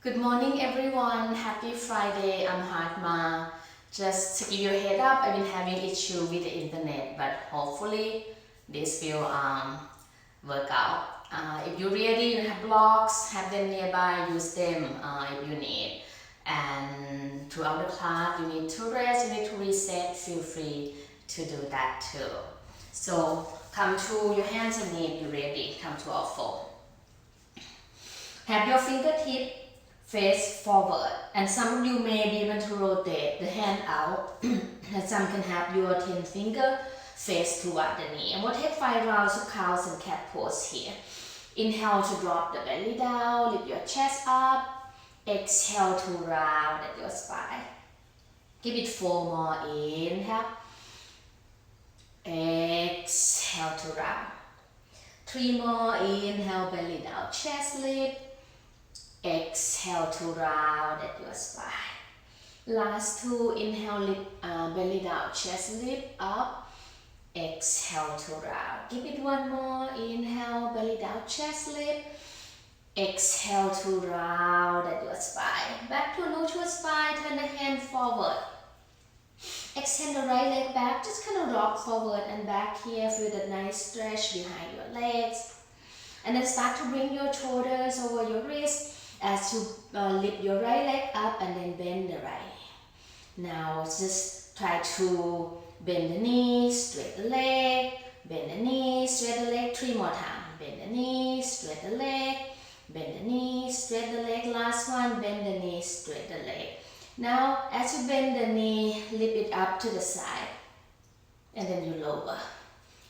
Good morning everyone, happy Friday, I'm Hartma. Just to give you a head up, I've been having issue with the internet, but hopefully this will work out. If you're ready, you have blocks, have them nearby, use them if you need. And throughout the class, you need to rest, you need to reset, feel free to do that too. So come to your hands and knees, you're ready, come to all four. Have your fingertip face forward, and some of you may be able to rotate the hand out and some can have your 10 finger face toward the knee. And we'll take 5 rounds of cows and cat pose here. Inhale to drop the belly down, lift your chest up. Exhale to round at your spine. Give it 4 more. Inhale. Exhale to round. 3 more. Inhale, belly down, chest lift. Exhale to round at your spine. Last 2, inhale, lift, belly down, chest lift up. Exhale to round. Give it 1 more. Inhale, belly down, chest lift. Exhale to round at your spine. Back to a neutral spine, turn the hand forward. Extend the right leg back, just kind of rock forward and back here. Feel the nice stretch behind your legs. And then start to bring your shoulders over your wrist as you lift your right leg up and then bend the right. Now just try to bend the knee, straight the leg, bend the knee, straight the leg. 3 more times. Bend the knee, straight the leg, bend the knee, straight the leg. Last one, bend the knee, straight the leg. Now as you bend the knee, lift it up to the side. And then you lower.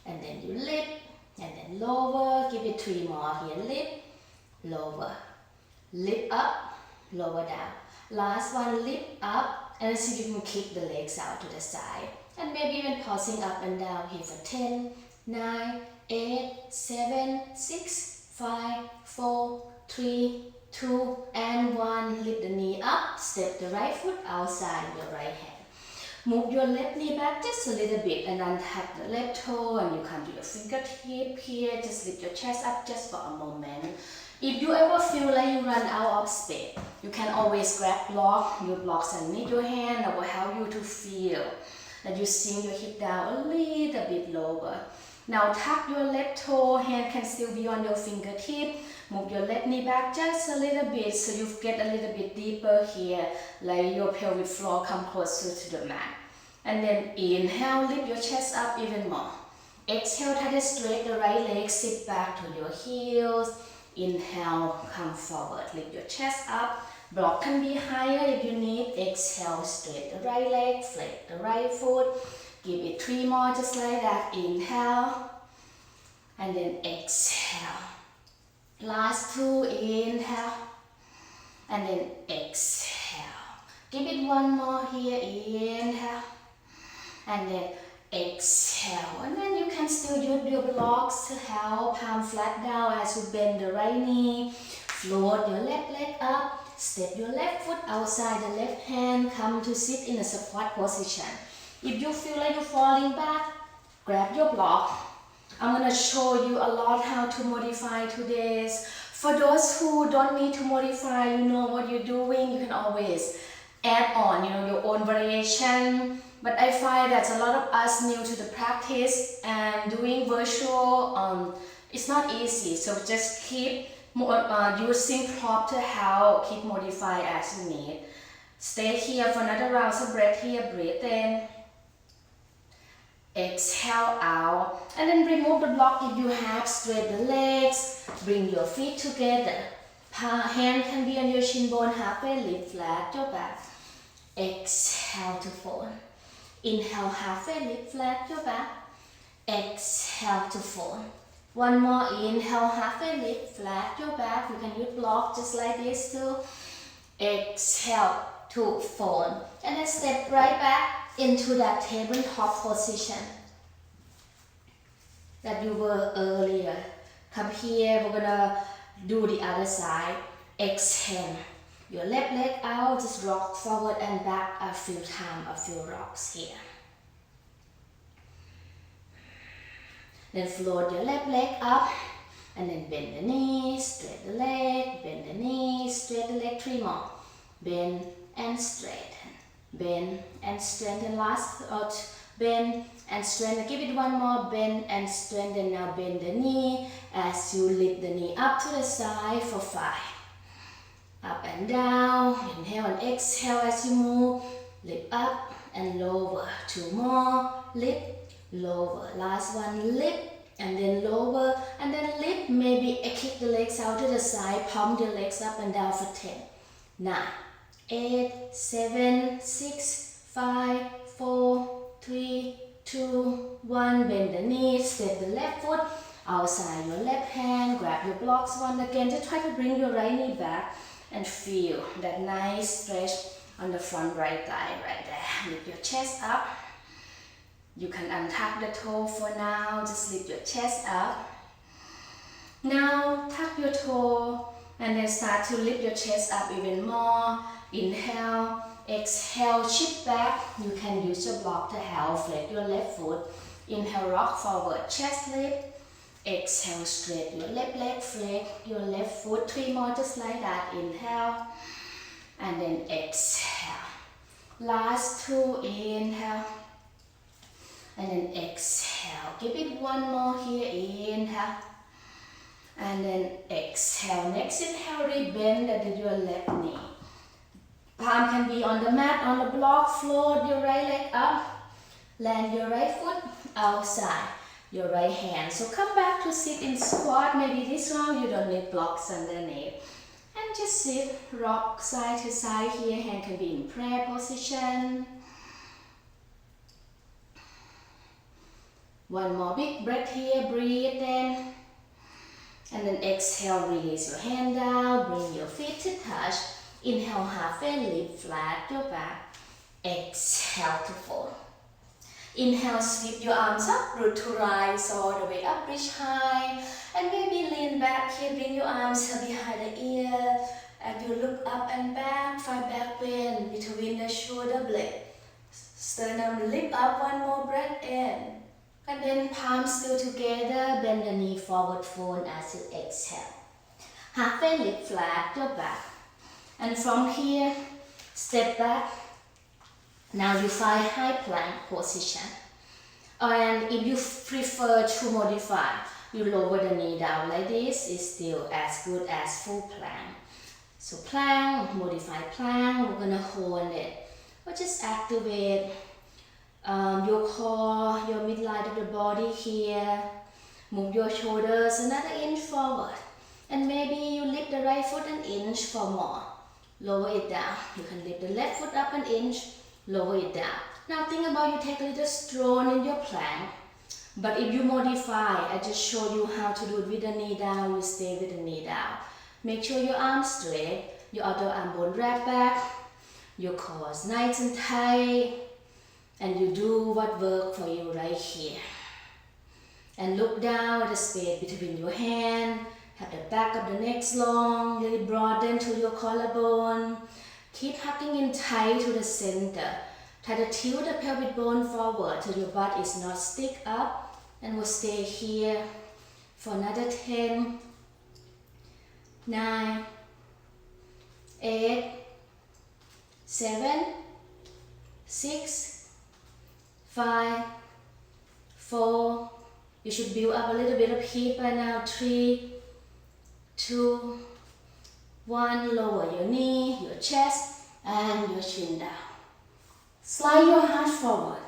And then you lift. And then lower. Give it 3 more here. Lift, lower. Lift up, lower down. Last one, lift up, and see if you can kick the legs out to the side. And maybe even pausing up and down here for 10, 9, 8, 7, 6, 5, 4, 3, 2, and 1. Lift the knee up, step the right foot outside your right hand. Move your left knee back just a little bit and untap the left toe, and you come to your fingertip here. Just lift your chest up just for a moment. If you ever feel like you run out of space, you can always grab your blocks underneath your hand. That will help you to feel that you sink your hip down a little bit lower. Now tuck your left toe, hand can still be on your fingertip. Move your left knee back just a little bit so you get a little bit deeper here, like your pelvic floor come closer to the mat. And then inhale, lift your chest up even more. Exhale, try to straight the right leg, sit back to your heels. Inhale, come forward, lift your chest up. Block can be higher if you need. Exhale, straight the right leg, flex the right foot. Give it 3 more just like that. Inhale, and then exhale. Last 2, inhale, and then exhale. Give it 1 more here. Inhale, and then exhale. And then you can still use your blocks to help. Palm flat down as you bend the right knee. Float your left leg up. Step your left foot outside the left hand. Come to sit in a squat position. If you feel like you're falling back, grab your block. I'm going to show you a lot how to modify today's. For those who don't need to modify, you know what you're doing, you can always add on, your own variation. But I find that a lot of us new to the practice and doing virtual, it's not easy. So just keep using prop to help, keep modify as you need. Stay here for another round of breath here, breathe in. Exhale out. And then remove the block if you have, straight the legs, bring your feet together. Hand can be on your shin bone, halfway, lift flat your back. Exhale to fold. Inhale, halfway, lift flat your back. Exhale to fold. 1 more, inhale, halfway, lift flat your back. You can use block just like this too. Exhale to fold. And then step right back into that tabletop position that you were earlier. Come here, we're gonna do the other side. Exhale. Your left leg out, just rock forward and back a few times, a few rocks here. Then float your left leg up And then bend the knees, straight the leg, bend the knees, straight the leg. leg. 3 more. Bend and straighten. Bend and straighten. Last bend and straighten. Give it 1 more. Bend and straighten. Now bend the knee as you lift the knee up to the side for 5. Up and down. Inhale and exhale as you move. Lift up and lower. 2 more. Lift, lower. Last one. Lift and then lower and then lift. Maybe kick the legs out to the side. Pump the legs up and down for 10. 9, 8, 7, 6, 5, 4, 3, 2, 1. Bend the knees. Step the left foot outside your left hand. Grab your blocks once again. Just try to bring your right knee back and feel that nice stretch on the front right thigh right there. Lift your chest up. You can untuck the toe for now. Just lift your chest up. Now tuck your toe and then start to lift your chest up even more. Inhale, exhale, shift back. You can use your block to help flex your left foot. Inhale, rock forward, chest lift. Exhale, straight your left leg, flex your left foot. 3 more just like that. Inhale and then exhale. Last 2, inhale and then exhale. Give it 1 more here. Inhale and then exhale. Next inhale, rebend at your left knee. Palm can be on the mat, on the block. Float your right leg up. Land your right foot outside your right hand. So come back to sit in squat. Maybe this round you don't need blocks underneath. And just sit, rock side to side here. Hand can be in prayer position. 1 more big breath here. Breathe in. And then exhale, release your hand down. Bring your feet to touch. Inhale, halfway lift, flat your back. Exhale to fold. Inhale, sweep your arms up, root to rise all the way up, reach high. And maybe lean back here, bring your arms behind the ear. And you look up and back, find back bend between the shoulder blade. Sternum lift up, 1 more breath in. And then palms still together, bend the knee forward, fold as you exhale. Halfway lift, flat your back. And from here, step back. Now you find high plank position. And if you prefer to modify, you lower the knee down like this. It's still as good as full plank. So plank, modified plank, we're gonna hold it. But just activate your core, your midline of the body here. Move your shoulders another inch forward. And maybe you lift the right foot an inch for more. Lower it down. You can lift the left foot up an inch. Lower it down. Now think about you take a little stroll in your plank. But if you modify, I just show you how to do it with the knee down. You stay with the knee down. Make sure your arms straight. Your other arm bone wrap back. Your core is nice and tight. And you do what works for you right here. And look down at the space between your hands. Have the back of the neck long. Really broaden to your collarbone. Keep hugging in tight to the center. Try to tilt the pelvic bone forward till your butt is not stick up. And we'll stay here for another 10, 9, 8, 7, 6, 5, 4. You should build up a little bit of heat by now. 3, 2, 1. Lower your knee, your chest, and your chin down. Slide your heart forward.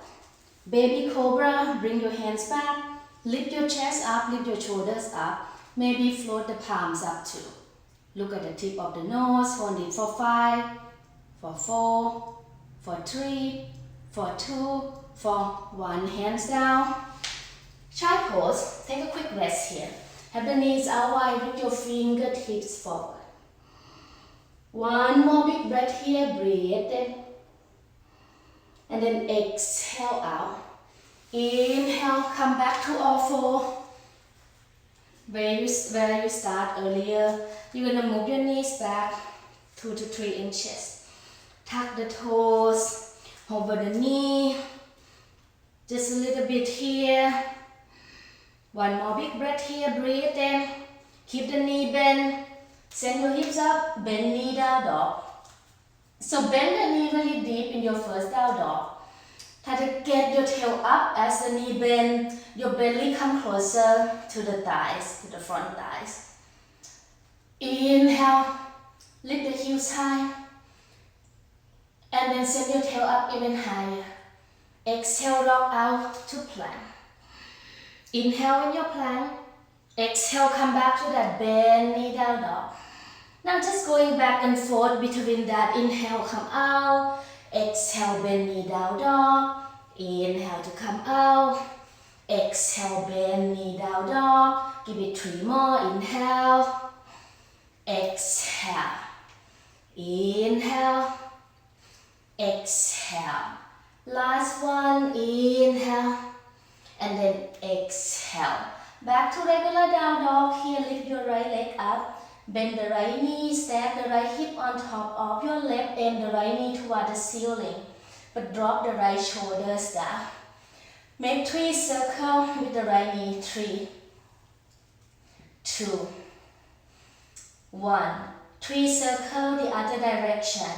Baby cobra, bring your hands back. Lift your chest up, lift your shoulders up. Maybe float the palms up too. Look at the tip of the nose. Hold it for 5, for 4, for 3, for 2, for 1. Hands down. Child pose. Take a quick rest here. Have the knees out wide with your fingertips forward. 1 more big breath here. Breathe in. And then exhale out. Inhale, come back to all 4. Where you start earlier, you're gonna move your knees back 2 to 3 inches. Tuck the toes, over the knee. Just a little bit here. 1 more big breath here. Breathe in. Keep the knee bent. Send your hips up, bend knee down dog. So bend the knee really deep in your first down dog. Try to get your tail up as the knee bend. Your belly come closer to the thighs, to the front thighs. Inhale, lift the heels high. And then send your tail up even higher. Exhale, rock out to plank. Inhale in your plank. Exhale, come back to that bend knee down dog. Now just going back and forth between that. Inhale, come out. Exhale, bend knee down dog. Inhale to come out. Exhale, bend knee down dog. Give it 3 more. Inhale. Exhale. Inhale. Exhale. Last one. Inhale. And then exhale. Back to regular down dog. Here, lift your right leg up. Bend the right knee, stack the right hip on top of your left, aim the right knee toward the ceiling, but drop the right shoulders down. Make 3 circles with the right knee. 3, 2, 1. 3 circles the other direction.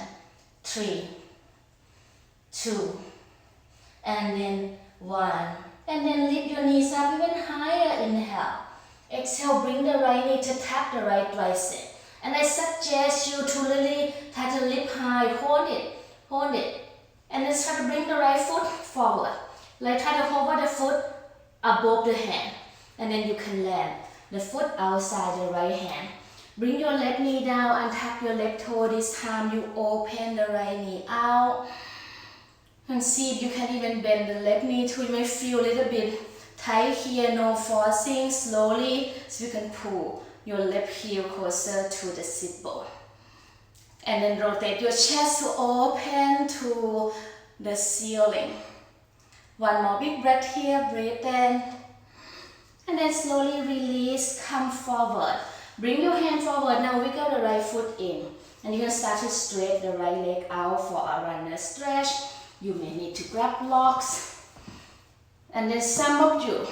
3, 2, and then 1. And then lift your knees up even higher. Inhale. Exhale, bring the right knee to tap the right tricep. And I suggest you to really try to lift high, hold it. And then try to bring the right foot forward. Like try to hover the foot above the hand. And then you can land the foot outside the right hand. Bring your left knee down and tap your left toe. This time you open the right knee out. And see if you can even bend the left knee too. You may feel a little bit tight here, no forcing, slowly, so you can pull your left heel closer to the sit bone. And then rotate your chest to open to the ceiling. One more big breath here, breathe in. And then slowly release, come forward. Bring your hand forward, now wiggle the right foot in. And you're going to start to straight the right leg out for a runner stretch. You may need to grab blocks. And then some of you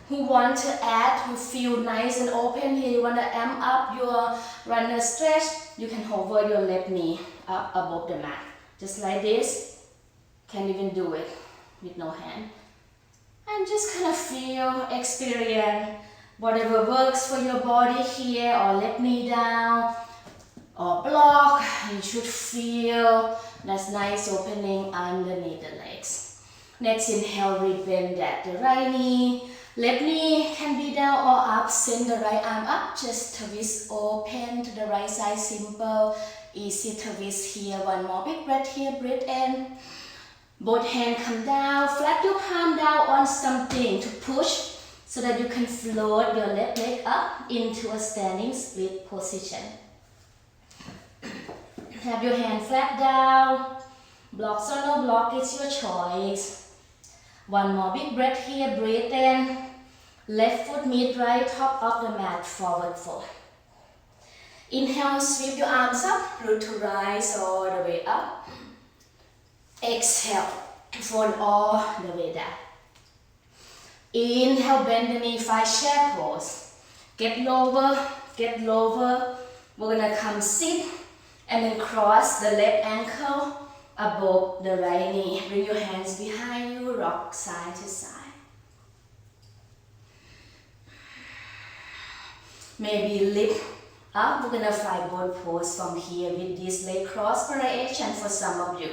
who want to add, who feel nice and open here, you want to amp up your runner stretch, you can hover your left knee up above the mat. Just like this. Can even do it with no hand. And just kind of feel, experience whatever works for your body here, or left knee down, or block. You should feel that nice opening underneath the legs. Next inhale, rebend that the right knee. Left knee can be down or up. Send the right arm up. Just twist open to the right side. Simple, easy twist here. One more big breath here. Breathe in. Both hands come down. Flat your palm down on something to push so that you can float your left leg up into a standing split position. Have your hand flat down. Blocks or no block, it's your choice. One more big breath here, breathe in. Left foot meet right top of the mat, forward fold. Inhale, sweep your arms up, root to rise all the way up. Exhale, fold all the way down. Inhale, bend the knee, 5 chair pose. Get lower, get lower. We're gonna come sit and then cross the left ankle above the right knee. Bring your hands behind you, rock side to side. Maybe lift up. We're gonna find both pose from here with this leg cross variation for some of you.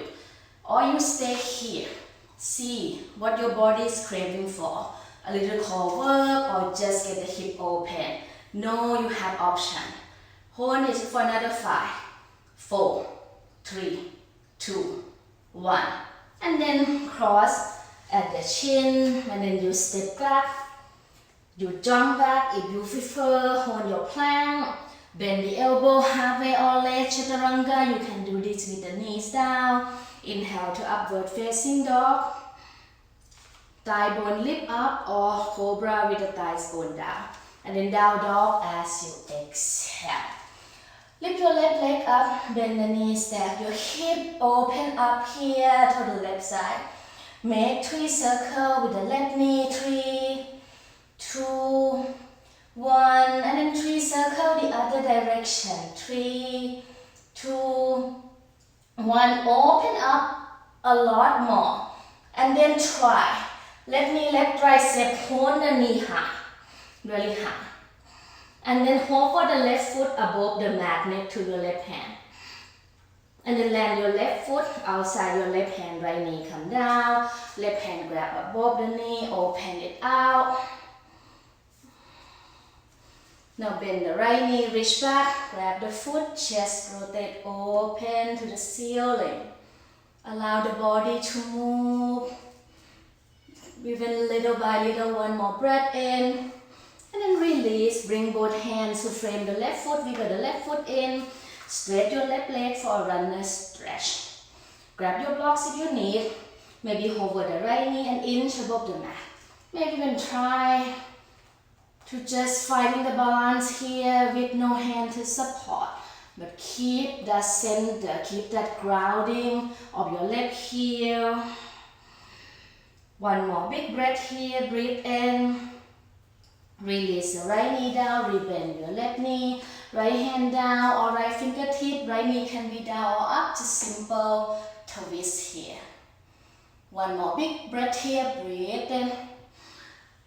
Or you stay here. See what your body is craving for. A little core work or just get the hip open. No, you have option. Hold it for another 5, 4, 3, 2, 1. And then cross at the chin. And then you step back. You jump back. If you prefer, hold your plank. Bend the elbow halfway or leg chaturanga. You can do this with the knees down. Inhale to upward facing dog. Thigh bone lift up or cobra with the thighs bone down. And then down dog as you exhale. Lift your left leg up, bend the knees, stack your hip, open up here to the left side. Make 3 circles with the left knee. 3, 2, 1, and then 3, circle the other direction. 3, 2, 1, open up a lot more. And then try. Left knee, left tricep, hold the knee high, really high. And then hold for the left foot above the mat next to your left hand. And then land your left foot outside your left hand, right knee come down, left hand grab above the knee, open it out. Now bend the right knee, reach back, grab the foot, chest rotate open to the ceiling. Allow the body to move. Even little by little, one more breath in. And then release, bring both hands to frame the left foot, wiggle the left foot in. Stretch your left leg for a runner's stretch. Grab your blocks if you need. Maybe hover the right knee an inch above the mat. Maybe even try to just finding the balance here with no hand to support. But keep that center, keep that grounding of your left heel. One more big breath here, breathe in. Release the right knee down, rebend your left knee. Right hand down or right fingertip, right knee can be down or up, just simple twist here. One more big breath here, breathe in.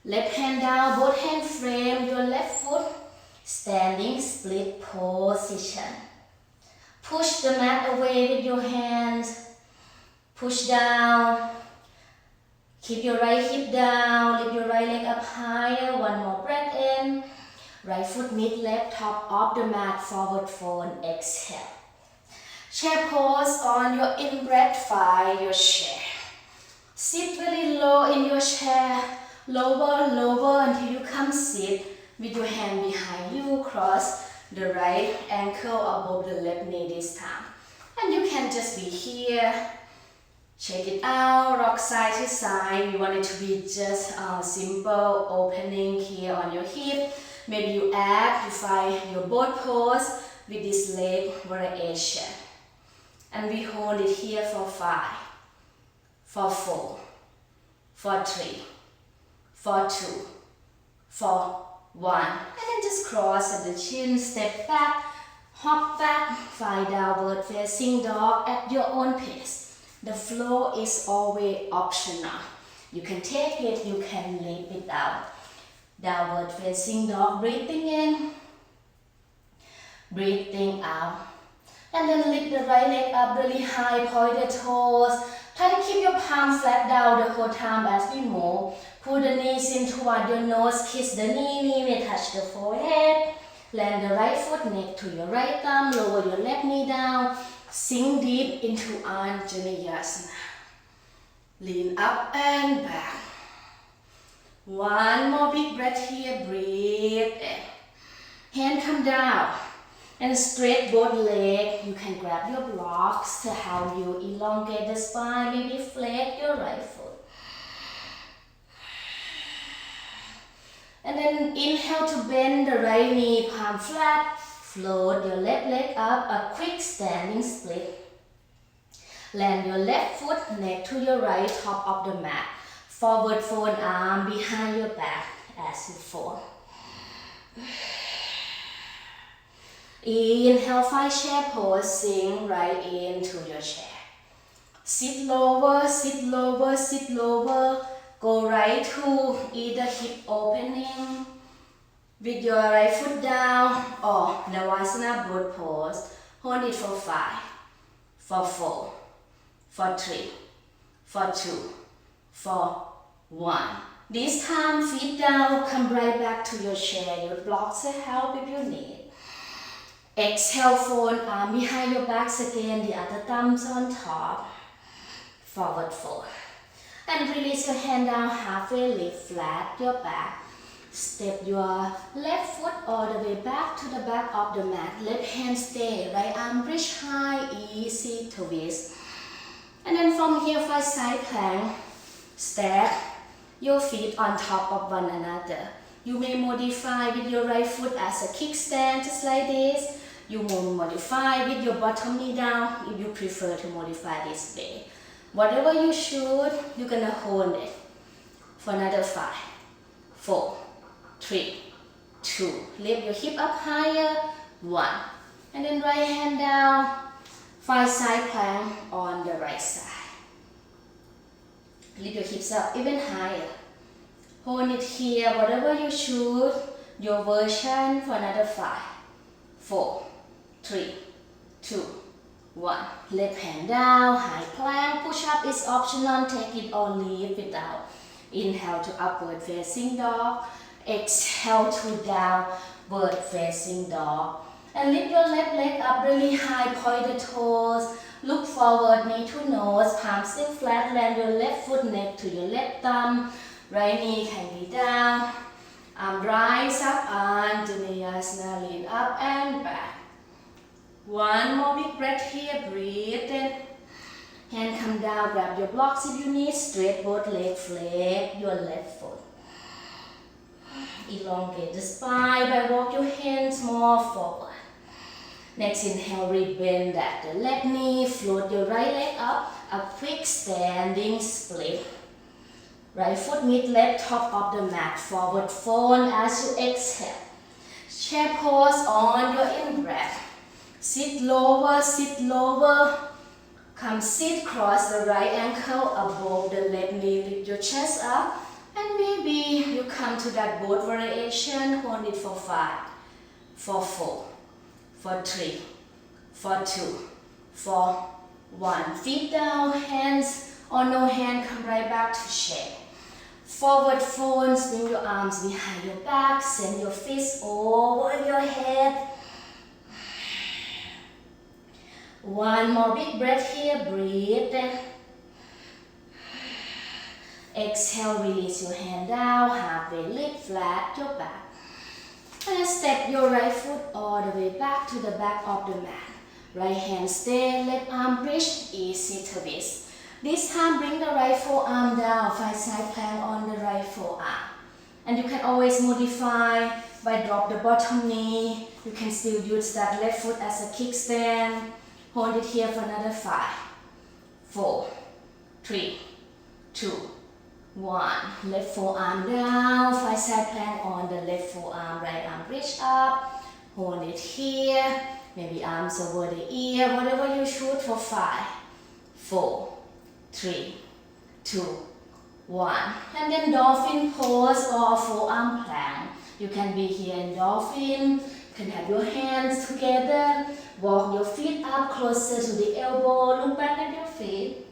Left hand down, both hands frame your left foot. Standing split position. Push the mat away with your hands. Push down. Keep your right hip down, lift your right leg up higher. One more breath in. Right foot mid left, top of the mat, forward fold, exhale. Chair pose on your in-breath, find your chair. Sit really low in your chair, lower, lower until you come sit with your hand behind you, cross the right ankle above the left knee this time. And you can just be here. Check it out, rock side to side. You want it to be just a simple opening here on your hip. Maybe you find your boat pose with this leg variation. And we hold it here for 5, for 4, for 3, for 2, for 1. And then just cross at the chin, step back, hop back, find downward facing dog at your own pace. The flow is always optional. You can take it, you can leave it out. Downward facing dog, breathing in, breathing out. And then lift the right leg up really high, point the toes. Try to keep your palm flat down the whole time as we move. Pull the knees in toward your nose, kiss the knee may touch the forehead. Land the right foot next to your right thumb, lower your left knee down. Sink deep into Anjaneyasana. Lean up and back. One more big breath here, breathe in. Hand come down and straight both legs. You can grab your blocks to help you elongate the spine, maybe flex your right foot. And then inhale to bend the right knee, palm flat. Float your left leg up, a quick standing split. Land your left foot next to your right, top of the mat. Forward fold, arm behind your back as you fold. Inhale, find chair pose, sink right into your chair. Sit lower, sit lower, sit lower. Go right to either hip opening with your right foot down or Navasana boat pose. Hold it for 5, for 4, for 3, for 2, for 1. This time feet down, come right back to your chair. Your blocks will help if you need. Exhale, fold, arm behind your backs again, the other thumbs on top. Forward fold. And release your hand down halfway, lift flat your back. Step your left foot all the way back to the back of the mat. Left hand stay, right arm reach high, easy twist. And then from here, find side plank. Step your feet on top of one another. You may modify with your right foot as a kickstand, just like this. You will modify with your bottom knee down if you prefer to modify this way. Whatever you should, you're gonna hold it for another 5, 4, 3, 2. Lift your hip up higher, 1. And then right hand down, 5 side plank on the right side. Lift your hips up even higher. Hold it here, whatever you choose, your version for another 5, 4, 3, 2, 1. Left hand down, high plank, push up is optional, take it or leave it out. Inhale to upward facing dog, exhale to downward facing dog. And lift your left leg up really high, point the toes, look forward, knee to nose, palms still flat, land your left foot neck to your left thumb, right knee can be down, arm rise up and vinyasa, lean up and back. One more big breath here, breathe in. Hand come down, grab your blocks if you need, straight both legs, flex your left foot. Elongate the spine by walk your hands more forward. Next inhale, rebend back the left knee, float your right leg up, a quick standing split. Right foot meet left top of the mat, forward fold as you exhale. Chair pose on your in-breath. Sit lower, come sit, cross the right ankle above the left knee, lift your chest up, and maybe you come to that boat variation, hold it for 5, for 4, for 3, for 2, for 1. Feet down, hands or no hand, come right back to shape. Forward fold, swing your arms behind your back, send your fists over your head. One more big breath here, breathe in. Exhale, release your hand down, halfway lift, flat your back. And step your right foot all the way back to the back of the mat. Right hand stay, left arm bridge, easy twist. This time bring the right forearm down, 5 side plank on the right forearm. And you can always modify by drop the bottom knee. You can still use that left foot as a kickstand. Hold it here for another 5, 4, 3, 2, 1. Left forearm down, 5 side plank on the left forearm, right arm reach up. Hold it here, maybe arms over the ear, whatever you shoot for 5, 4, 3, 2, 1. And then dolphin pose or forearm plank. You can be here in dolphin. You can have your hands together, walk your feet up closer to the elbow, look back at your feet.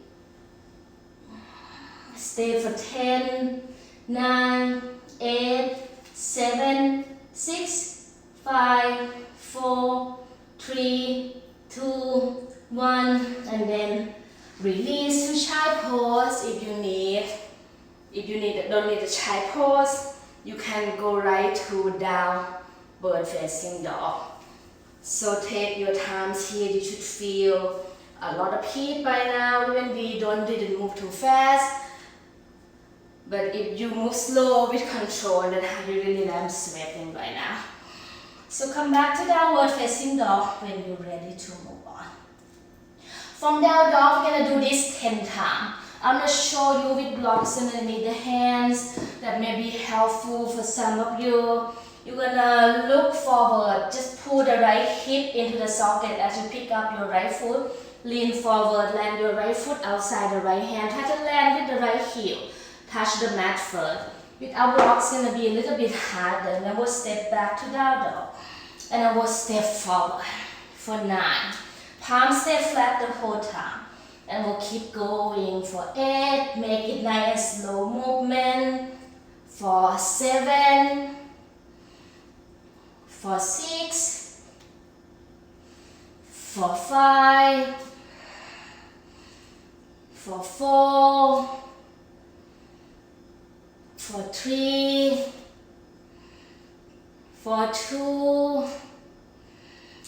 Stay for 10, 9, 8, 7, 6, 5, 4, 3, 2, 1, and then release to child pose if you need. If you don't need a child pose, you can go right to downward facing dog. So take your times here. You should feel a lot of heat by now, even we didn't move too fast. But if you move slow with control, then you really am sweating by now. So come back to downward facing dog when you're ready to move on. From down dog, we're gonna do this 10 times. I'm gonna show you with blocks underneath the hands that may be helpful for some of you. You're gonna look forward, just pull the right hip into the socket as you pick up your right foot. Lean forward, land your right foot outside the right hand. Try to land with the right heel. Touch the mat first. With our blocks, it's gonna be a little bit harder. Then we'll step back to down dog. And then we'll step forward for 9. Palms stay flat the whole time. And we'll keep going for 8. Make it nice and slow movement. For 7. For 6. For 5. For 4. For 3, for 2,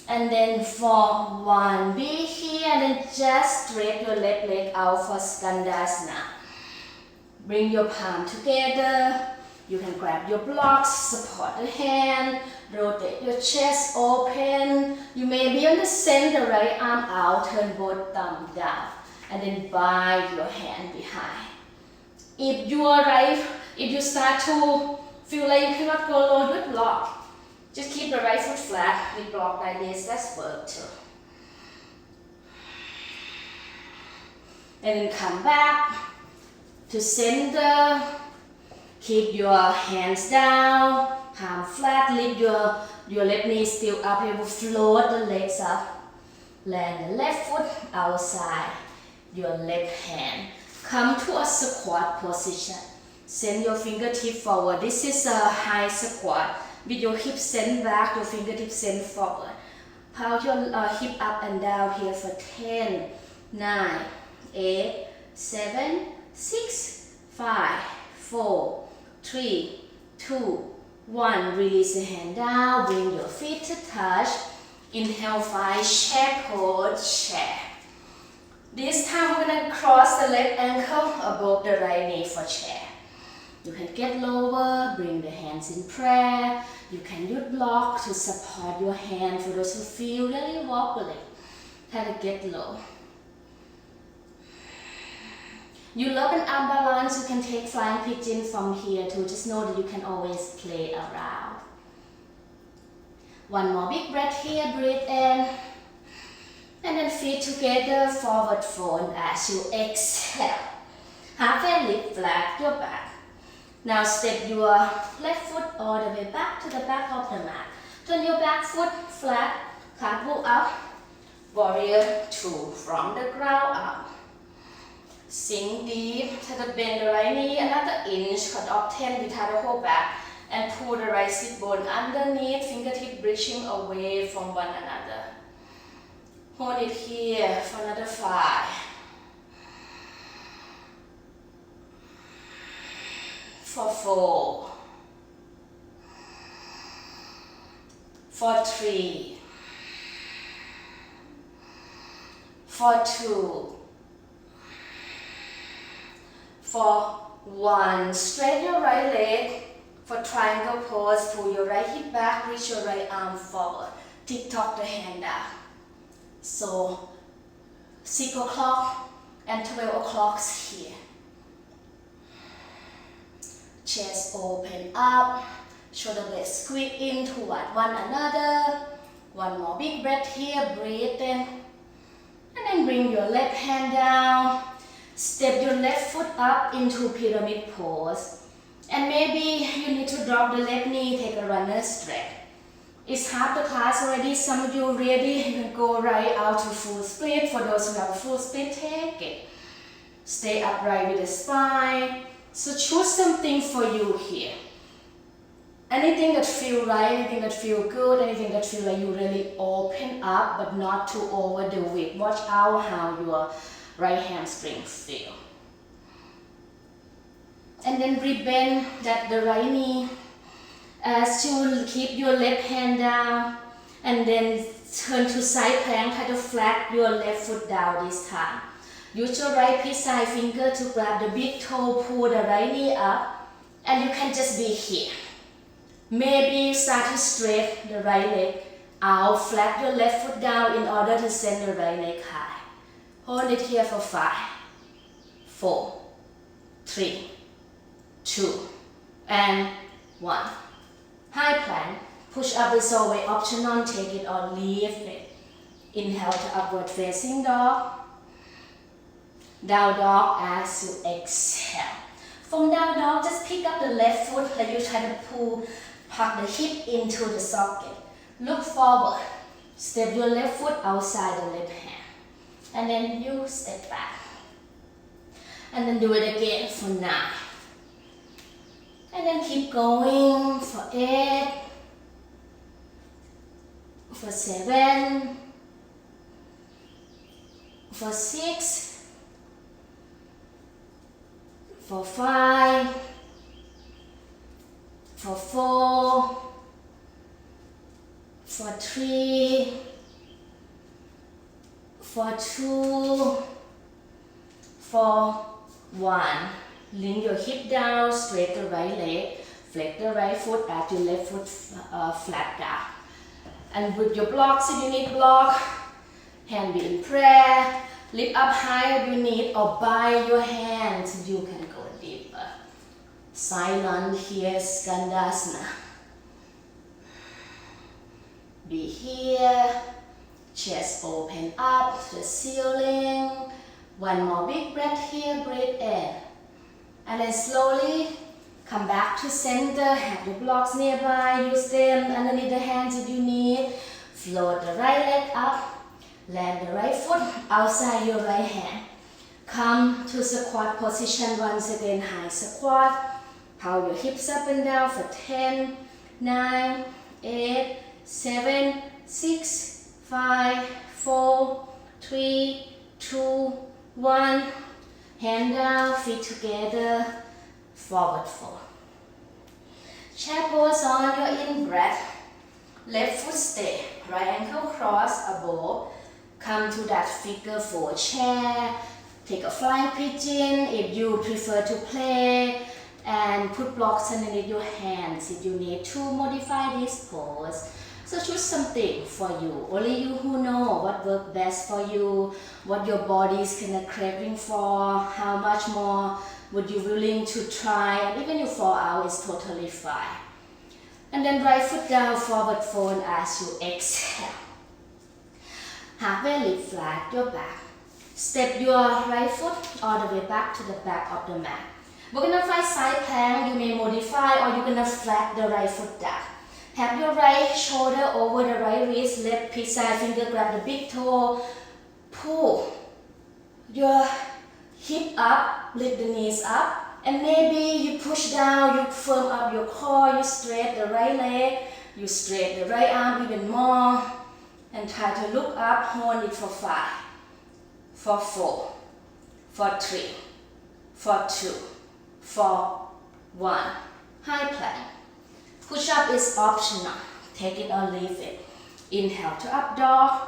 and then for 1. Be here and then just straight your left leg out for Skandasana. Bring your palm together. You can grab your blocks, support the hand, rotate your chest open. You may be on the center, right arm out, turn both thumbs down, and then bind your hand behind. If you start to feel like you cannot go low, do block. Just keep the right foot flat with block like this, that's work too. And then come back to center. Keep your hands down, palm flat, lift your left knee still up, you will float the legs up. Land the left foot outside your left hand. Come to a squat position. Send your fingertip forward. This is a high squat. With your hips send back, your fingertips send forward. Pound your hip up and down here for 10, 9, 8, 7, 6, 5, 4, 3, 2, 1. Release the hand down, bring your feet to touch. Inhale, find chair pose, chair. This time we're going to cross the left ankle above the right knee for chair. You can get lower, bring the hands in prayer. You can use block to support your hand for those who feel really wobbly. Try to get low. You love an arm balance, you can take flying pigeon from here too. Just know that you can always play around. One more big breath here, breathe in. And then feet together, forward fold as you exhale. Halfway lift, flat your back. Now step your left foot all the way back to the back of the mat. Turn your back foot flat, cartwheel up. Warrior 2 from the ground up. Sink deep, try to bend the right knee another inch, cut off 10, we tie the whole back. And pull the right sit bone underneath, fingertip reaching away from one another. Hold it here for another 5. For 4. For 3. For 2. For 1. Straighten your right leg. For triangle pose, pull your right hip back, reach your right arm forward. Tick-tock the hand down. So 6 o'clock and 12 o'clock here. Chest open up, shoulder blades squeeze in toward one another. One more big breath here, breathe in. And then bring your left hand down. Step your left foot up into pyramid pose. And maybe you need to drop the left knee, take a runner stretch. It's half the class already, some of you ready, you can go right out to full split. For those who have a full split, take it. Stay upright with the spine. So choose something for you here. Anything that feels right, anything that feels good, anything that feels like you really open up but not to overdo it. Watch out how your right hamstring feels. And then rebend that the right knee as you keep your left hand down and then turn to side plank, try to flat your left foot down this time. Use your right precise finger to grab the big toe, pull the right knee up, and you can just be here. Maybe start to straight the right leg out, flat your left foot down in order to send the right leg high. Hold it here for 5, 4, 3, 2, and 1. High plank, push up is always optional, take it or leave it. Inhale to upward facing dog. Down dog as you exhale. From down dog, just pick up the left foot and you try to tuck the hip into the socket. Look forward. Step your left foot outside the left hand. And then you step back. And then do it again for 9. And then keep going for 8. For 7. For 6. For 5, for 4, for 3, for 2, for 1. Lean your hip down, straight the right leg, flex the right foot, add your left foot flat down. And with your blocks, if you need block, hand be in prayer. Lift up high if you need, or by your hands, you can go deeper. Silent here, Skandasana. Be here. Chest open up to the ceiling. One more big breath here, breathe in. And then slowly come back to center. Have your blocks nearby. Use them underneath the hands if you need. Float the right leg up. Land the right foot outside your right hand. Come to squat position once again. High squat. Power your hips up and down for 10, 9, 8, 7, 6, 5, 4, 3, 2, 1. Hand down, feet together, forward fold. Chair pose on your in-breath. Left foot stay, right ankle cross above. Come to that figure 4 chair. Take a flying pigeon if you prefer to play. And put blocks underneath your hands if you need to modify this pose. So choose something for you. Only you who know what works best for you, what your body is kind of craving for, how much more would you willing to try, and even you fall out is totally fine. And then right foot down, forward fold as you exhale. Halfway lift, flat your back. Step your right foot all the way back to the back of the mat. We're gonna try side plank. You may modify or you're gonna flat the right foot down. Have your right shoulder over the right wrist, left pinky side finger grab the big toe. Pull your hip up, lift the knees up, and maybe you push down, you firm up your core, you straight the right leg, you straight the right arm even more, and try to look up, hold it for 5, for 4, for 3, for 2, for 1. High plank. Push up is optional. Take it or leave it. Inhale to up dog.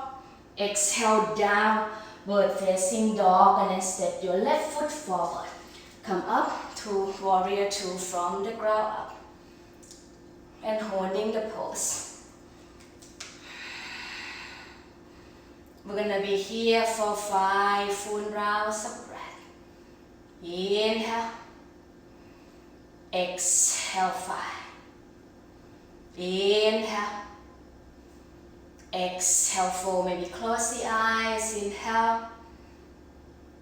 Exhale down. Bird facing dog, and then step your left foot forward. Come up to warrior 2 from the ground up. And holding the pose. We're gonna be here for 5 full rounds of breath. Inhale. Exhale 5. Inhale. Exhale 4. Maybe close the eyes. Inhale.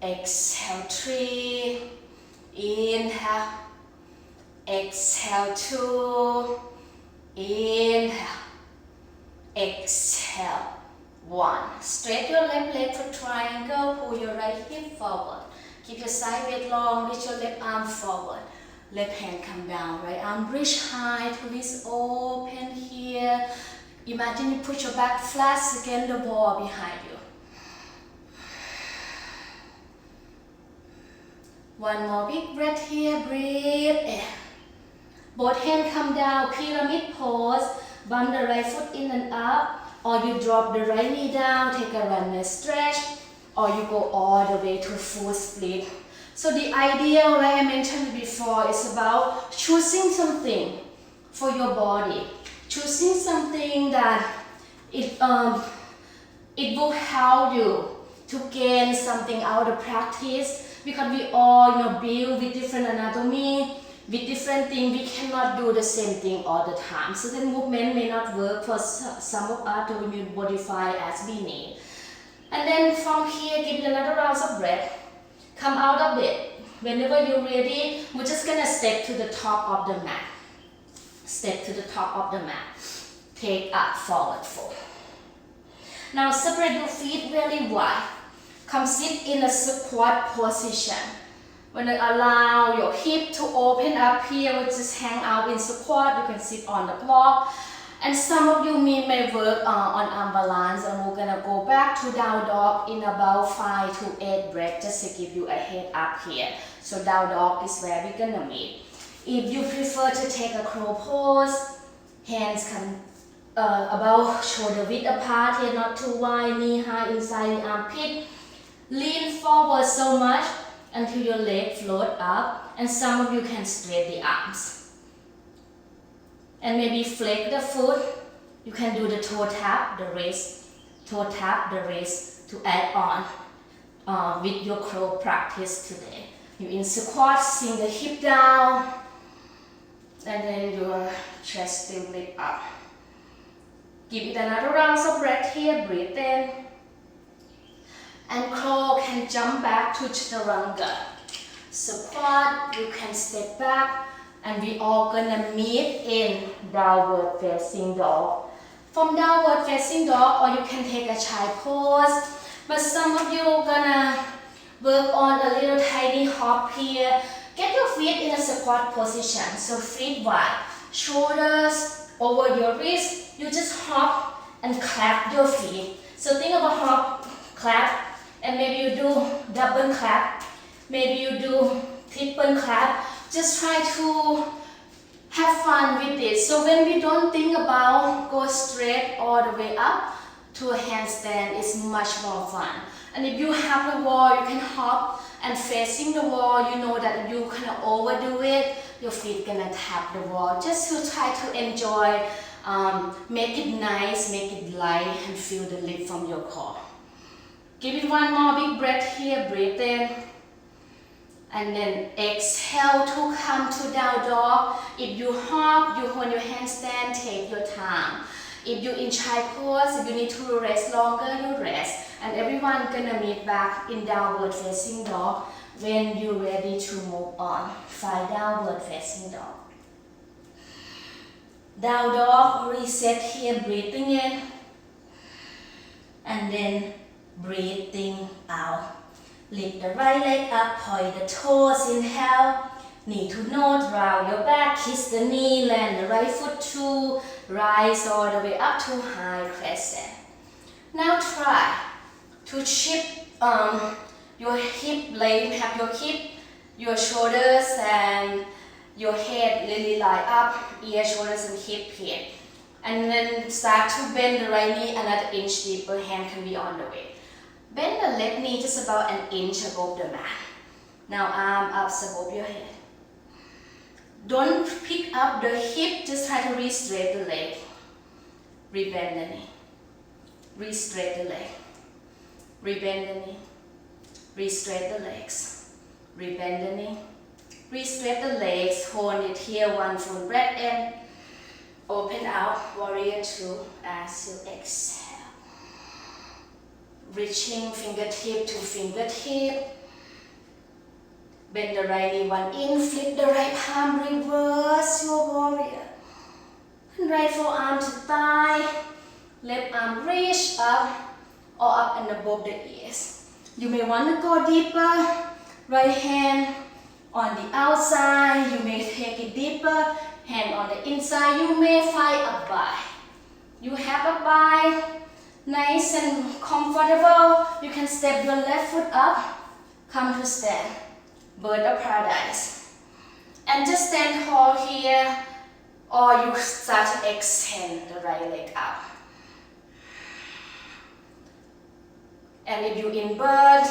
Exhale 3. Inhale. Exhale 2. Inhale. Exhale 1. Straight your left leg for triangle. Pull your right hip forward. Keep your side weight long. Reach your left arm forward. Left hand come down, right arm reach high, twist open here. Imagine you put your back flat against the wall behind you. One more big breath here, breathe in. Both hands come down, pyramid pose. Bump the right foot in and up, or you drop the right knee down, take a runner stretch, or you go all the way to full split. So the idea, like I mentioned before, is about choosing something for your body. Choosing something that it will help you to gain something out of practice, because we all build with different anatomy, with different things. We cannot do the same thing all the time. So the movement may not work for some of us to modify as we need. And then from here, give it another round of breath. Come out of it. Whenever you're ready, we're just gonna step to the top of the mat. Step to the top of the mat. Take up, forward fold. Now separate your feet really wide. Come sit in a squat position. When you allow your hip to open up here, we just hang out in squat. You can sit on the block. And some of you may work on arm balance, and we're gonna go back to down dog in about 5 to 8 breaths, just to give you a head up here. So down dog is where we're gonna meet. If you prefer to take a crow pose, hands come about shoulder width apart here, not too wide, knee high inside the armpit. Lean forward so much until your leg float up, and some of you can straight the arms. And maybe flex the foot. You can do the toe tap, the wrist, toe tap, the wrist to add on with your crow practice today. You in squat, sink the hip down, and then your chest still lift up. Give it another round of breath here, breathe in. And crawl can jump back to chaturanga. Squat, you can step back, and we all gonna meet in downward facing dog. From downward facing dog, or you can take a child pose, but some of you gonna work on a little tiny hop here. Get your feet in a squat position, so feet wide, shoulders over your wrist. You just hop and clap your feet. So think about hop, clap, and maybe you do double clap, maybe you do triple clap. Just try to have fun with it. So when we don't think about go straight all the way up to a handstand, it's much more fun. And if you have the wall, you can hop and facing the wall. You know that if you kind of overdo it, your feet gonna tap the wall. Just to try to enjoy, make it nice, make it light, and feel the lift from your core. Give it one more big breath here, breathe in. And then exhale to come to down dog. If you hop, you hold your handstand, take your time. If you in child pose, if you need to rest longer, you rest. And everyone gonna meet back in downward facing dog when you're ready to move on. Find downward facing dog. Down dog, reset here, breathing in. And then breathing out. Lift the right leg up, point the toes, inhale. Knee to nose, round your back, kiss the knee, land the right foot to rise all the way up to high crescent. Now try to shift your hip blade, have your hip, your shoulders and your head really line up, ear, shoulders and hip here. And then start to bend the right knee another inch deeper, hand can be on the way. Bend the left knee just about an inch above the mat. Now arm up above your head. Don't pick up the hip, just try to re-straight the leg. Rebend the knee. Re-straight the leg. Rebend the knee. Re-straight the legs. Rebend the knee. Re-straight the legs, hold it here, one full breath in. Open out, warrior two as you exhale. Reaching fingertip to fingertip. Bend the right knee one in, flip the right palm, reverse your warrior. And right forearm to thigh, left arm reach up or up and above the ears. You may want to go deeper, right hand on the outside, you may take it deeper, hand on the inside, you may find a bind. You have a bind, nice and comfortable, you can step your left foot up, come to stand. Bird of paradise. And just stand tall here, or you start to extend the right leg out. And if you're in bird,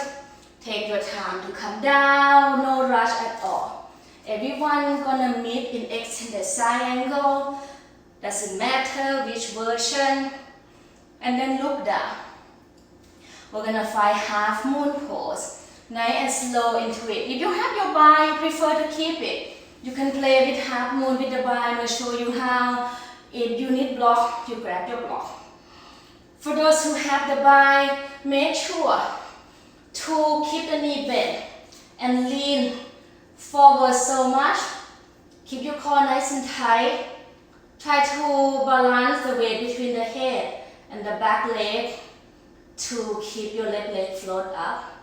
take your time to come down, no rush at all. Everyone gonna meet in extended side angle, doesn't matter which version. And then look down. We're gonna find half moon pose. Nice and slow into it. If you have your bar, you prefer to keep it. You can play with half moon with the bar. I'm going to show you how. If you need block, you grab your block. For those who have the bar, make sure to keep the knee bent and lean forward so much. Keep your core nice and tight. Try to balance the weight between the head and the back leg to keep your left leg float up.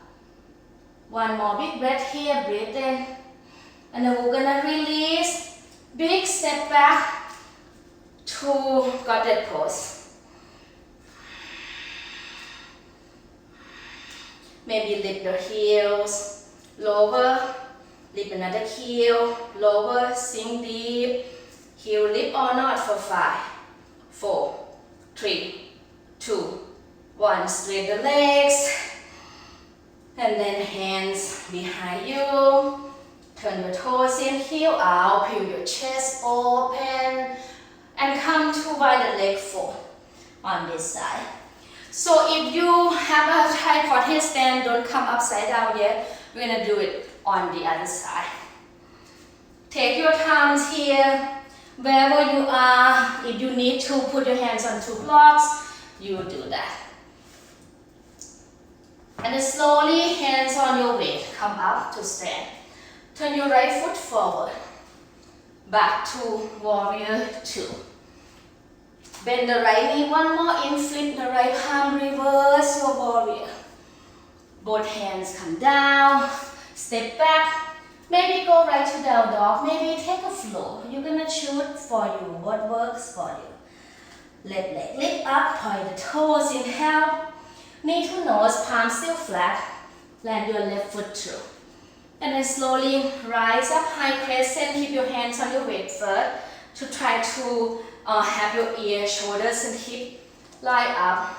One more big breath here, breathe in. And then we're gonna release, big step back to godhead pose. Maybe lift your heels, lower, lift another heel, lower, sink deep. Heel lift or not for 5, 4, 3, 2, 1. Straight the legs. And then hands behind you. Turn your toes in, heel out, peel your chest open. And come to wide leg fold on this side. So if you have a tripod handstand, don't come upside down yet. We're gonna do it on the other side. Take your thumbs here, Wherever you are, if you need to put your hands on two blocks, you will do that. And then slowly, hands on your weight, come up to stand. Turn your right foot forward. Back to warrior 2. Bend the right knee one more in, flip the right palm, reverse your warrior. Both hands come down, step back. Maybe go right to down dog, maybe take a flow. You're gonna choose for you what works for you. Left leg lift up, point the toes, inhale. Knee to nose, palm still flat. Land your left foot through. And then slowly rise up, high crescent. Keep your hands on your weight first to try to have your ear, shoulders and hip line up.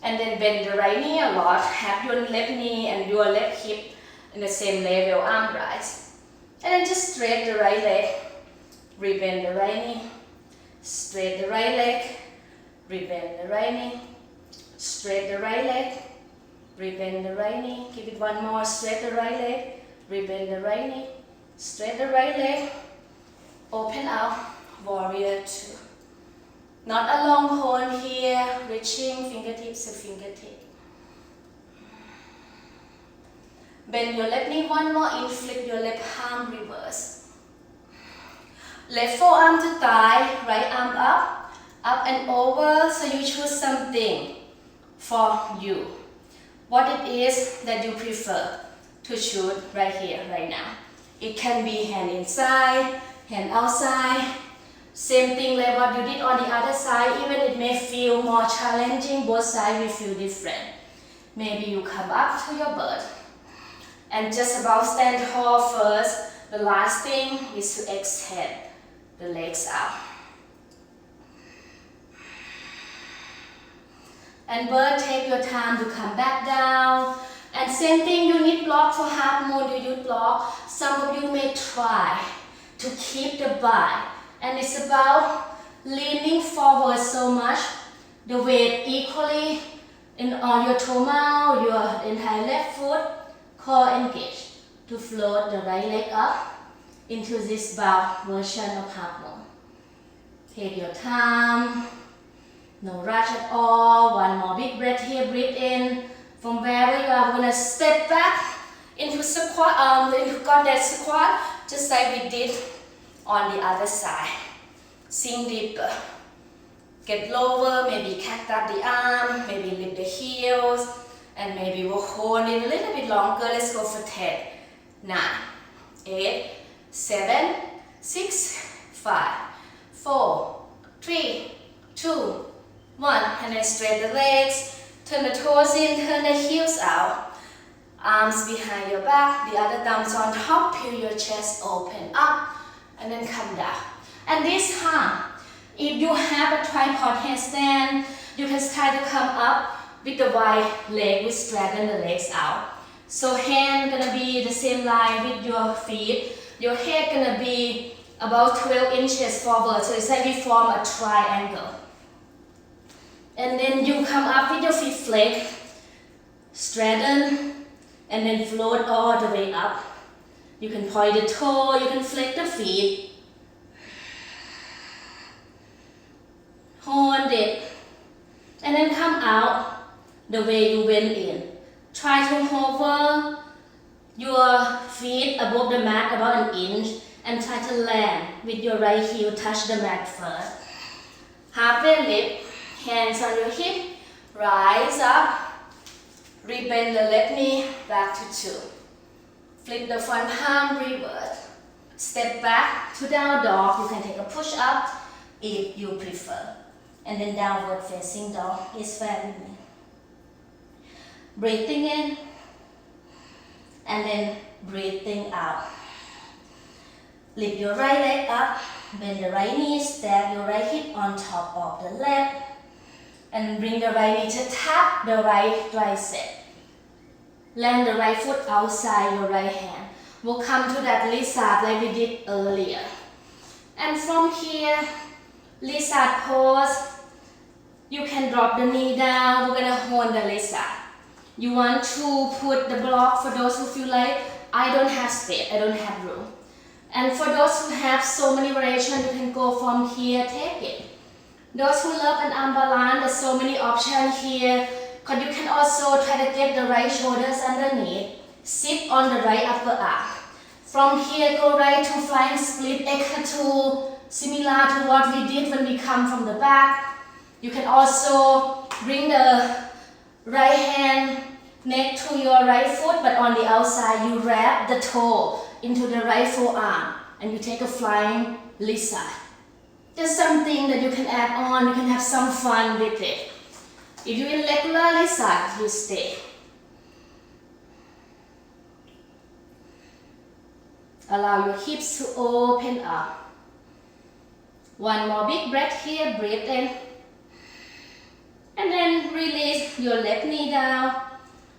And then bend the right knee a lot. Have your left knee and your left hip in the same level, arm rise. And then just straight the right leg. Rebend the right knee. Straight the right leg. Rebend the right knee. Straight the right leg, rebend the right knee. Give it one more. Straight the right leg, rebend the right knee. Straight the right leg, open out, warrior 2. Not a long hold here, reaching fingertips to fingertip. Bend your left knee one more in, flip your left palm, reverse. Left forearm to thigh, right arm up and over, so you choose something for you. What it is that you prefer to shoot right here, right now. It can be hand inside, hand outside. Same thing like what you did on the other side, even it may feel more challenging, both sides will feel different. Maybe you come up to your bird and just about stand tall first. The last thing is to exhale the legs out. And bird, take your time to come back down. And same thing, you need block for half moon, you need block. Some of you may try to keep the butt. And it's about leaning forward so much, the weight equally on your toe mount, your entire left foot, core engaged to float the right leg up into this bow version of half moon. Take your time. No rush at all. One more big breath here. Breathe in. From wherever you are, we're gonna step back into squat, into goddess squat, just like we did on the other side. Sink deeper. Get lower. Maybe catch up the arm. Maybe lift the heels, and maybe we'll hold it a little bit longer. Let's go for 10, 9, 8, 7, 6, 5, 4, 3, 2. 1, and then straighten the legs, turn the toes in, turn the heels out. Arms behind your back, the other thumbs on top, peel your chest open up, and then come down. And this time, if you have a tripod handstand, you can try to come up with the wide leg, we straighten the legs out. So hand gonna be the same line with your feet. Your head gonna be about 12 inches forward, so it's like we form a triangle. And then you come up with your feet flex, straighten, and then float all the way up. You can point the toe, you can flex the feet. Hold it. And then come out the way you went in. Try to hover your feet above the mat about an inch and try to land with your right heel touch the mat first. Halfway lift. Hands on your hip, rise up, rebend the left knee, back to 2. Flip the front palm, reverse. Step back to down dog, you can take a push up if you prefer. And then downward facing dog is fair with me. Breathing in, and then breathing out. Lift your right leg up, bend the right knee, stack your right hip on top of the left. And bring the right knee to tap the right tricep. Land the right foot outside your right hand. We'll come to that lizard like we did earlier. And from here, lizard pose. You can drop the knee down. We're gonna hold the lizard. You want to put the block for those who feel like, I don't have space, I don't have room. And for those who have so many variations, you can go from here, take it. Those who love an arm balance, there's so many options here. Because you can also try to get the right shoulders underneath. Sit on the right upper arm. From here, go right to flying split, X2, similar to what we did when we come from the back. You can also bring the right hand next to your right foot, but on the outside, you wrap the toe into the right forearm, and you take a flying lizard. Just something that you can add on, you can have some fun with it. If you're in regular lizard, you stay. Allow your hips to open up. One more big breath here, breathe in. And then release your left knee down.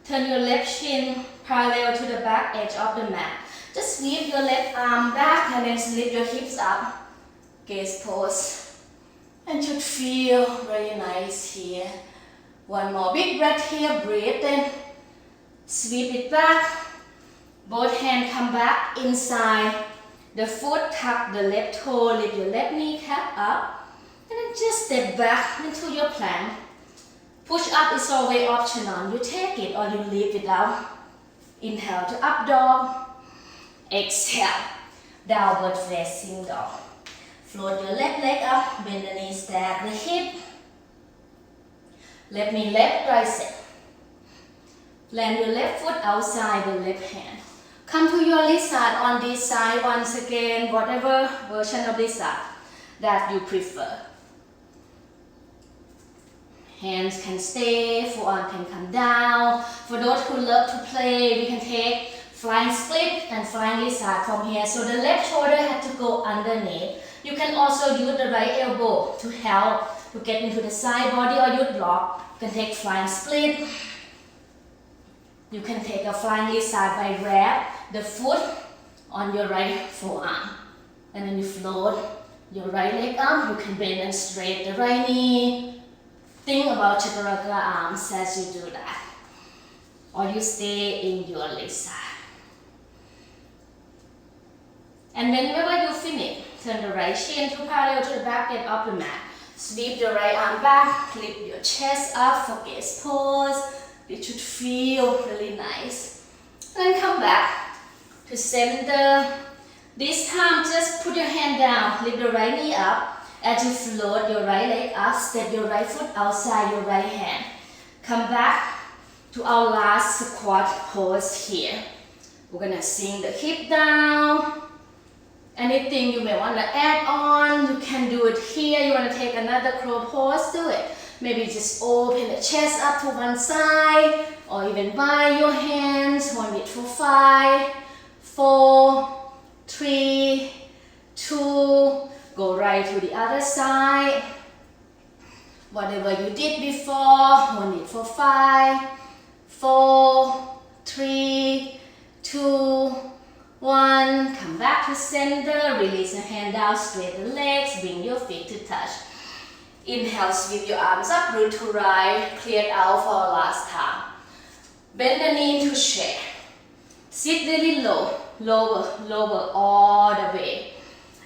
Turn your left shin parallel to the back edge of the mat. Just sweep your left arm back and then lift your hips up. Gaze pose. And should feel very nice here. One more big breath here, breathe in. Sweep it back. Both hands come back inside the foot, tuck the left toe, lift your left kneecap up, and then just step back into your plank. Push up is always optional. You take it or you leave it out. Inhale to up dog. Exhale, downward facing dog. Float your left leg up, bend the knee, stack the hip. Left knee, left tricep. Land your left foot outside the left hand. Come to your lizard on this side once again, whatever version of lizard that you prefer. Hands can stay, forearm can come down. For those who love to play, we can take flying split and flying lizard from here. So the left shoulder had to go underneath. You can also use the right elbow to help to get into the side body, or use block. You can take flying split. You can take a flying lizard by wrap the foot on your right forearm. And then you float your right leg up. You can bend and straight the right knee. Think about chaturanga arms as you do that. Or you stay in your lizard. And whenever you finish, turn the right shin to parallel to the back edge of the mat. Sweep the right arm back, lift your chest up for gaze pose. It should feel really nice. And then come back to center. This time, just put your hand down, lift the right knee up. As you float your right leg up, step your right foot outside your right hand. Come back to our last squat pose here. We're gonna sink the hip down. Anything you may want to add on, you can do it here. You want to take another crow pose, do it. Maybe just open the chest up to one side, or even by your hands. Hold it for 5, 4, 3, 2. Go right to the other side. Whatever you did before, hold it for 5, 4, 3, 2, 1. Come back to center. Release your hand down, straighten the legs, bring your feet to touch. Inhale, sweep your arms up, root to right, clear it out for our last time. Bend the knee into chair. Sit really low, lower all the way.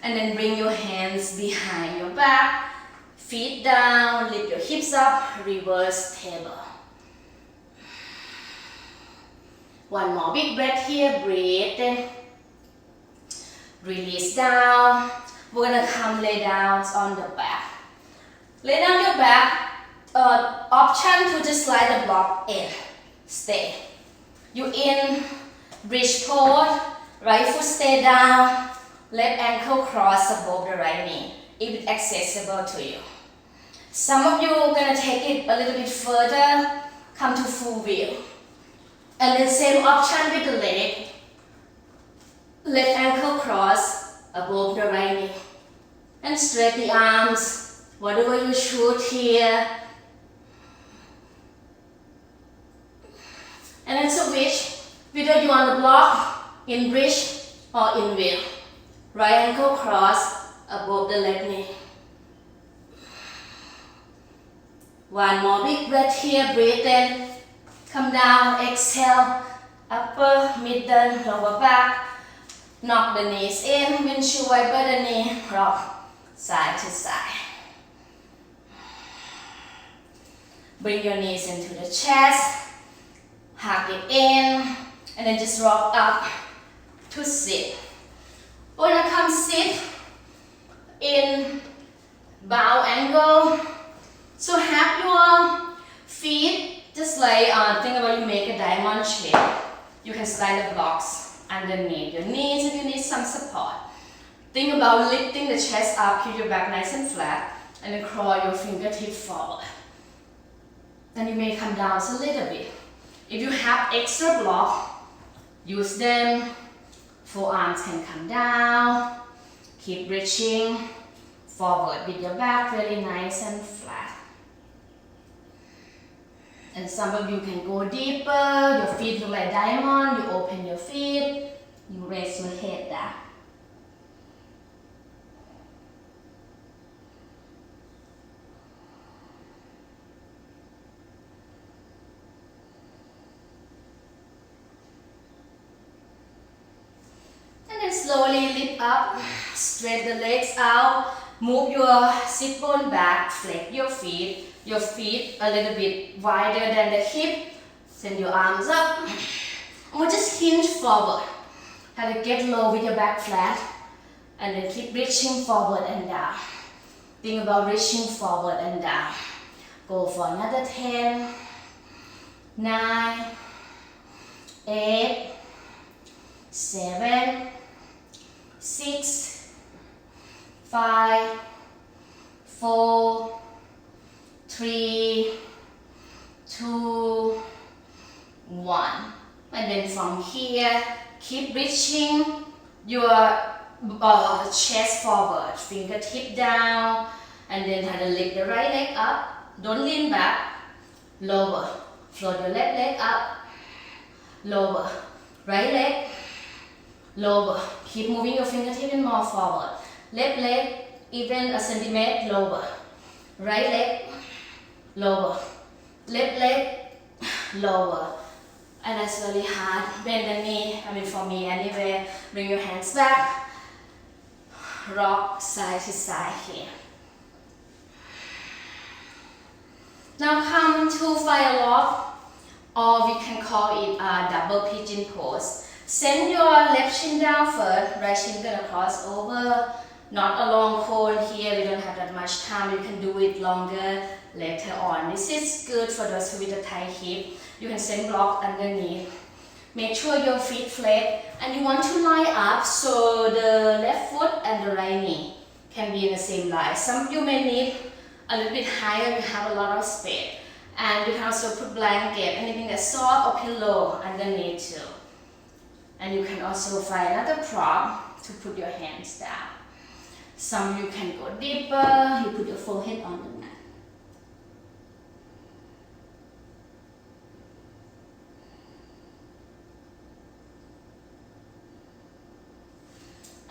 And then bring your hands behind your back, feet down, lift your hips up, reverse table. One more big breath here, breathe in. Release down. We're gonna come lay down on the back. Lay down your back. Option to just slide the block in. Stay. You in bridge pose. Right foot stay down. Left ankle cross above the right knee, if it's accessible to you. Some of you are gonna take it a little bit further. Come to full wheel. And then same option with the leg. Left ankle cross above the right knee. And straight the arms, whatever you shoot here. And then switch, whether you on the block, in bridge or in wheel. Right ankle cross above the left knee. One more big breath here, breathe in. Come down, exhale, upper, middle, lower back. Knock the knees in, windshield wiper the knee, rock side to side. Bring your knees into the chest, hug it in, and then just rock up to sit. When I come sit in bow angle, so have your feet just like, think about you make a diamond shape. You can slide the blocks underneath your knees if you need some support. Think about lifting the chest up, keep your back nice and flat, and then crawl your fingertips forward. Then you may come down a little bit. If you have extra block, use them. Forearms can come down. Keep reaching forward with your back really nice and flat. And some of you can go deeper. Your feet look like diamond. You open your feet. You raise your head down. Slowly lift up, straight the legs out, move your sit bone back, flex your feet a little bit wider than the hip, send your arms up, and we'll just hinge forward. Try to get low with your back flat, and then keep reaching forward and down. Think about reaching forward and down. Go for another 10, 9, 8, 7, 6, 5, 4, 3, 2, 1. And then from here, keep reaching your chest forward, fingertip down, and then try to lift the right leg up. Don't lean back. Lower. Float your left leg up. Lower. Right leg. Lower. Keep moving your fingertip in more forward. Left leg even a centimeter lower. Right leg lower. Left leg lower. And that's really hard. Bend the knee. For me anyway. Bring your hands back. Rock side to side here. Now come to firelog, or we can call it a double pigeon pose. Send your left shin down first, right shin gonna cross over. Not a long cone here, we don't have that much time, you can do it longer later on. This is good for those with a tight hip. You can send block underneath. Make sure your feet flat, and you want to line up so the left foot and the right knee can be in the same line. Some of you may need a little bit higher, you have a lot of space. And you can also put blanket, anything that's soft or pillow underneath too. And you can also find another prop to put your hands down. Some you can go deeper, you put your forehead on the mat.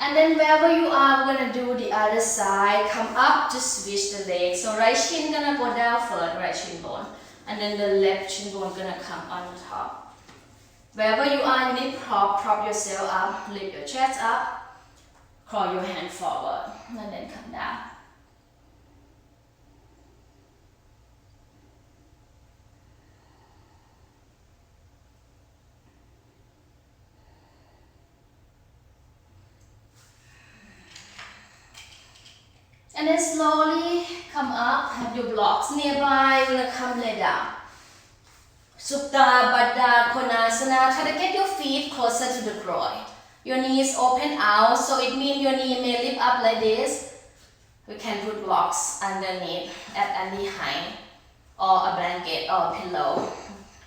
And then wherever you are, we're gonna do the other side. Come up, just switch the legs. So right shin gonna go down first, right shin bone. And then the left shin bone gonna come on top. Wherever you are, you need prop yourself up, lift your chest up, crawl your hand forward, and then come down. And then slowly come up, have your blocks nearby, you're gonna come lay down. Supta, Baddha, Konasana. Try to get your feet closer to the groin. Your knees open out, so it means your knee may lift up like this. We can put blocks underneath at any height, or a blanket or a pillow.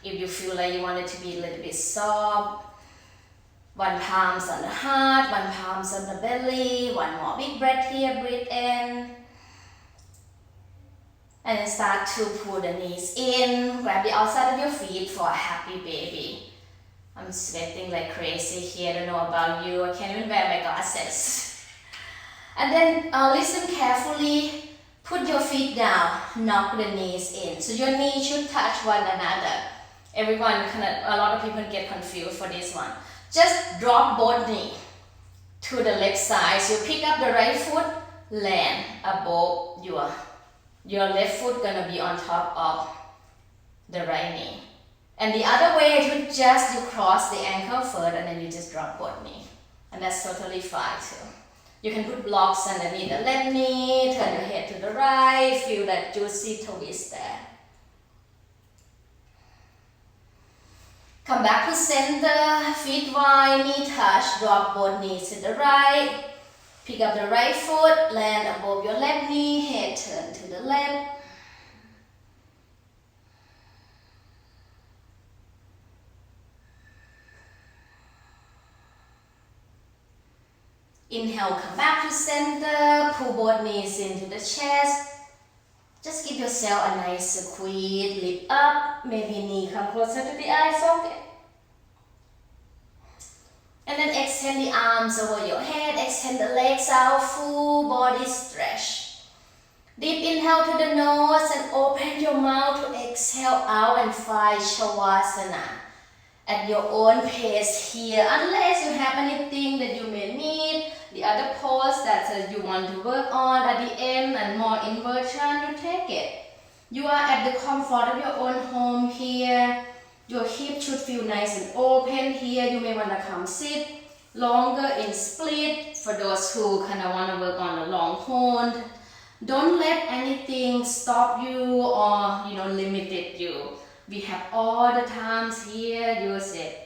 If you feel like you want it to be a little bit soft. One palm's on the heart, one palm's on the belly. One more big breath here, breathe in. And then start to pull the knees in, grab the outside of your feet for a happy baby. I'm sweating like crazy here, I don't know about you, I can't even wear my glasses. And then listen carefully, put your feet down, knock the knees in. So your knees should touch one another. A lot of people get confused for this one. Just drop both knees to the left side. So pick up the right foot, land above your left foot gonna be on top of the right knee. And the other way to just you cross the ankle first and then you just drop both knee. And that's totally fine too. You can put blocks underneath the left knee, turn your head to the right, feel that juicy twist there. Come back to center, feet wide, knee touch, drop both knees to the right. Pick up the right foot, land above your left knee, head turn to the left. Inhale, come back to center, pull both knees into the chest. Just give yourself a nice squeeze, lift up, maybe knee come closer to the eye socket. And then extend the arms over your head, extend the legs out, full body stretch. Deep inhale to the nose and open your mouth to exhale out and find Shavasana. At your own pace here, unless you have anything that you may need, the other pose that you want to work on at the end and more inversion, you take it. You are at the comfort of your own home here. Your hip should feel nice and open here. You may want to come sit longer in split for those who kind of want to work on a long hold. Don't let anything stop you or limit you. We have all the times here. Use it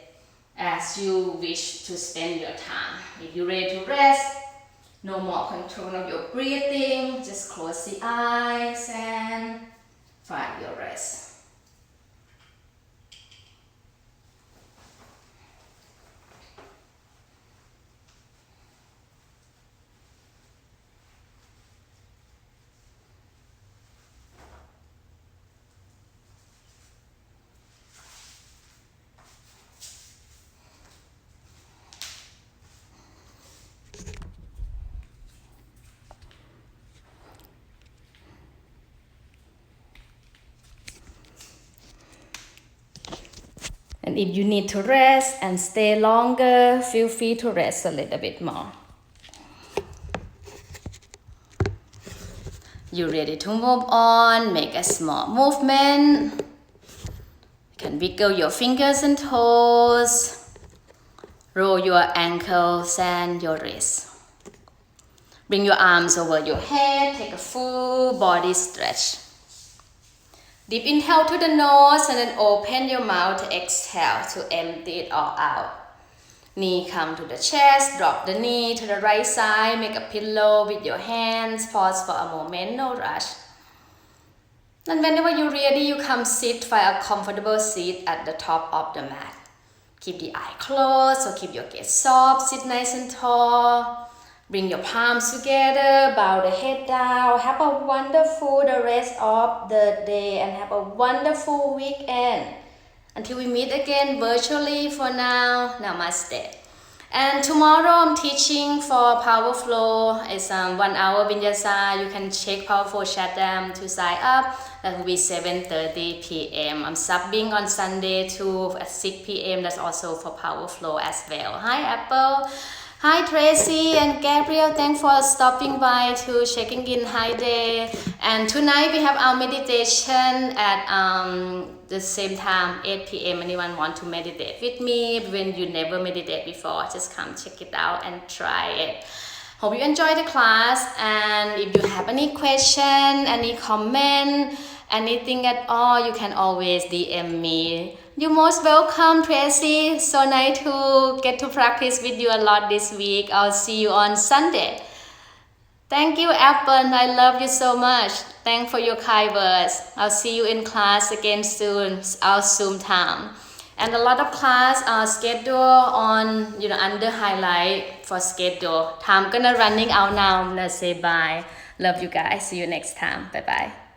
as you wish to spend your time. If you're ready to rest, no more control of your breathing, just close the eyes and find your rest. And if you need to rest and stay longer, feel free to rest a little bit more. You're ready to move on, make a small movement. You can wiggle your fingers and toes. Roll your ankles and your wrists. Bring your arms over your head, take a full body stretch. Deep inhale to the nose and then open your mouth to exhale to empty it all out. Knee come to the chest, drop the knee to the right side, make a pillow with your hands, pause for a moment, no rush. And whenever you're ready, you come sit, find a comfortable seat at the top of the mat. Keep the eye closed, so keep your gaze soft, sit nice and tall. Bring your palms together, bow the head down. Have a wonderful the rest of the day and have a wonderful weekend. Until we meet again virtually for now, namaste. And tomorrow I'm teaching for Power Flow. It's 1 hour vinyasa. You can check Power Flow chat to sign up. That will be 7:30 p.m. I'm subbing on Sunday too at 6 p.m. That's also for Power Flow as well. Hi Apple. Hi Tracy and Gabriel, thanks for stopping by to checking in. Hi there. And tonight we have our meditation at the same time, 8 p.m. Anyone want to meditate with me? When you never meditated before, just come check it out and try it. Hope you enjoy the class, and if you have any question, any comment, anything at all, you can always DM me. You're most welcome, Tracy. So nice to get to practice with you a lot this week. I'll see you on Sunday. Thank you, Apple. I love you so much. Thanks for your kind words. I'll see you in class again soon, our Zoom time. And a lot of class are scheduled on, under highlight for schedule. Time gonna running out now. I'm gonna say bye. Love you guys. See you next time. Bye-bye.